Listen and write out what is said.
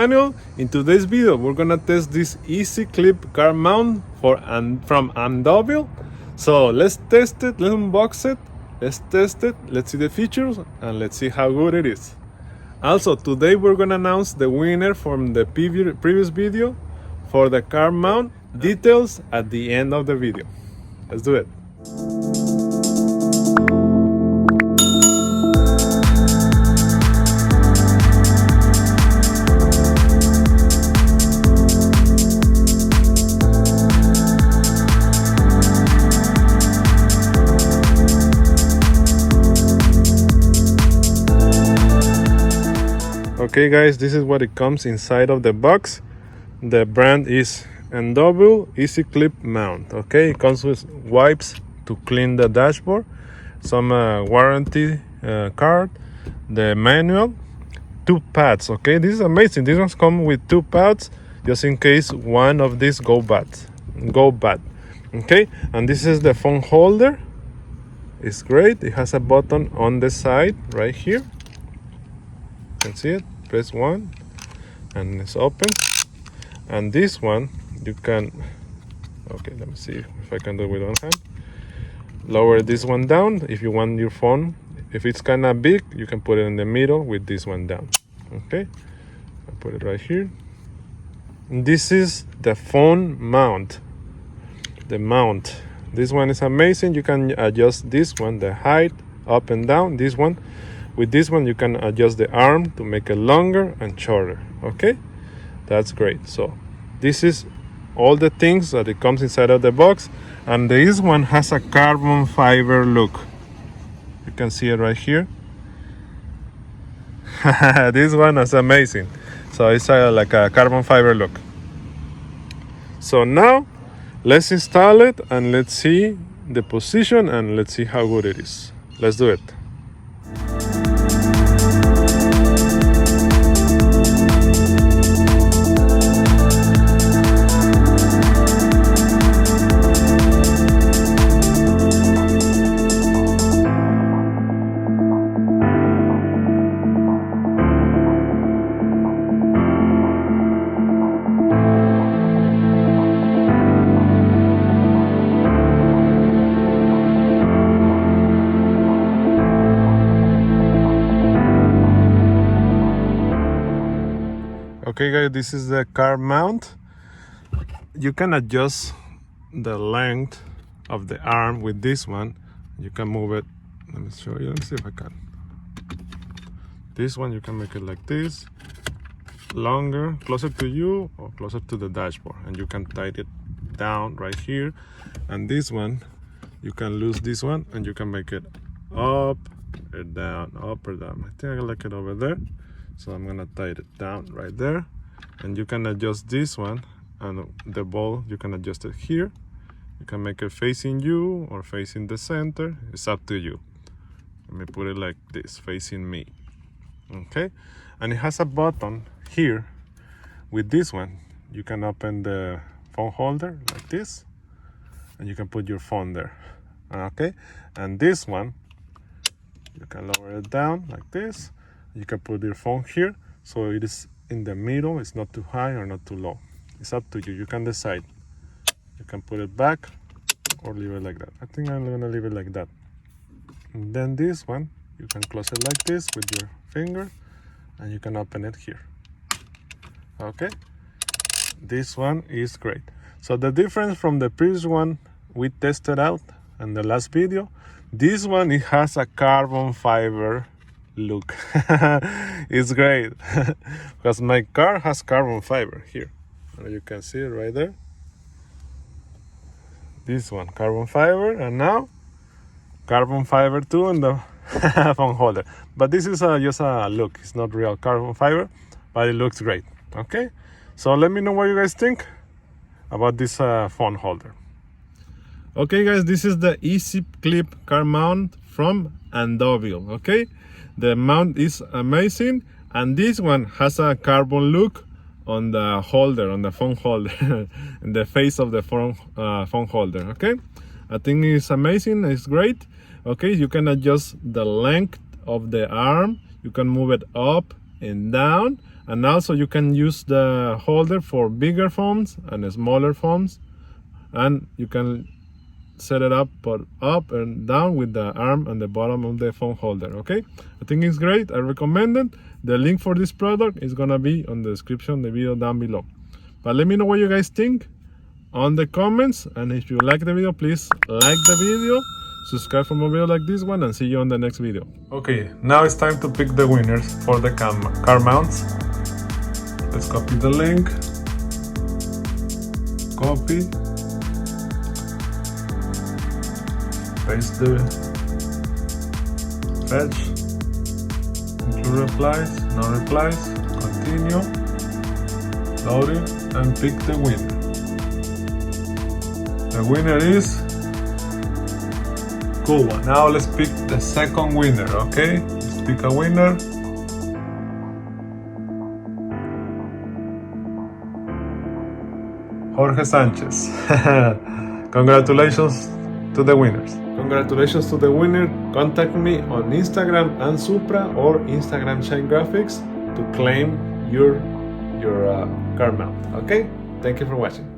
channel. In today's video we're gonna test this easy clip car mount from Andobil. So let's test it, let's unbox it, let's test it, let's see the features, and let's see how good it is. Also, today we're gonna announce the winner from the previous video for the car mount. Details at the end of the video. Let's do it. Okay guys, this is what it comes inside of the box. The brand is Andobil Easy Clip Mount. Okay, it comes with wipes to clean the dashboard, some warranty card, the manual, 2 pads. Okay, this is amazing. These ones come with 2 pads just in case one of these go bad. Okay, and this is the phone holder. It's great. It has a button on the side right here. You can see it. Press 1 and it's open. And this one you can, okay, let me see if I can do it with one hand. Lower this one down if you want your phone. If it's kind of big, you can put it in the middle with this one down. Okay, I put it right here. And this is the phone mount. The mount. This one is amazing. You can adjust this one, the height, up and down. This one. With this one, you can adjust the arm to make it longer and shorter. Okay, that's great. So this is all the things that it comes inside of the box, and this one has a carbon fiber look. You can see it right here. This one is amazing. So it's like a carbon fiber look. So now let's install it and let's see the position and let's see how good it is. Let's do it. Okay guys, this is the car mount. You can adjust the length of the arm with this one. You can move it. Let me show you. Let me see if I can. This one you can make it like this, longer, closer to you or closer to the dashboard, and you can tighten it down right here. And this one you can lose this one and you can make it up or down, up or down. I think I like it over there. So I'm gonna tighten it down right there, and you can adjust this one, and the ball you can adjust it here. You can make it facing you or facing the center. It's up to you. Let me put it like this, facing me. Okay, and it has a button here. With this one you can open the phone holder like this, and you can put your phone there. Okay, and this one you can lower it down like this. You can put your phone here, so it is in the middle. It's not too high or not too low. It's up to you. You can decide. You can put it back or leave it like that. I think I'm gonna leave it like that. And then this one, you can close it like this with your finger, and you can open it here. Okay, this one is great. So the difference from the previous one we tested out in the last video, this one, it has a carbon fiber look. It's great because my car has carbon fiber here. You can see it right there. This one, carbon fiber, and now carbon fiber too in the phone holder. But this is just a look. It's not real carbon fiber, but it looks great. Okay, so let me know what you guys think about this phone holder. Okay guys, this is the Easy Clip car mount from Andobil. Okay, the mount is amazing, and this one has a carbon look on the holder, on the phone holder, in the face of the phone holder. Okay, I think it's amazing. It's great. Okay, you can adjust the length of the arm. You can move it up and down, And also you can use the holder for bigger phones and smaller phones, and you can set it up and down with the arm and the bottom of the phone holder. Okay, I think it's great. I recommend it. The link for this product is gonna be on the description of the video down below. But let me know what you guys think on the comments, and if you like the video, please like the video, subscribe for more videos like this one, and see you on the next video. Okay, now it's time to pick the winners for the car mounts. Let's copy the link, copy, paste the fetch, include replies, no replies, continue, loading, and pick the winner. The winner is Kool One. Now let's pick the second winner, okay? Let's pick a winner. Jorge Sanchez. Congratulations to the winners. Congratulations to the winner. Contact me on Instagram and Supra or Instagram Shine Graphics to claim your car mount. Okay? Thank you for watching.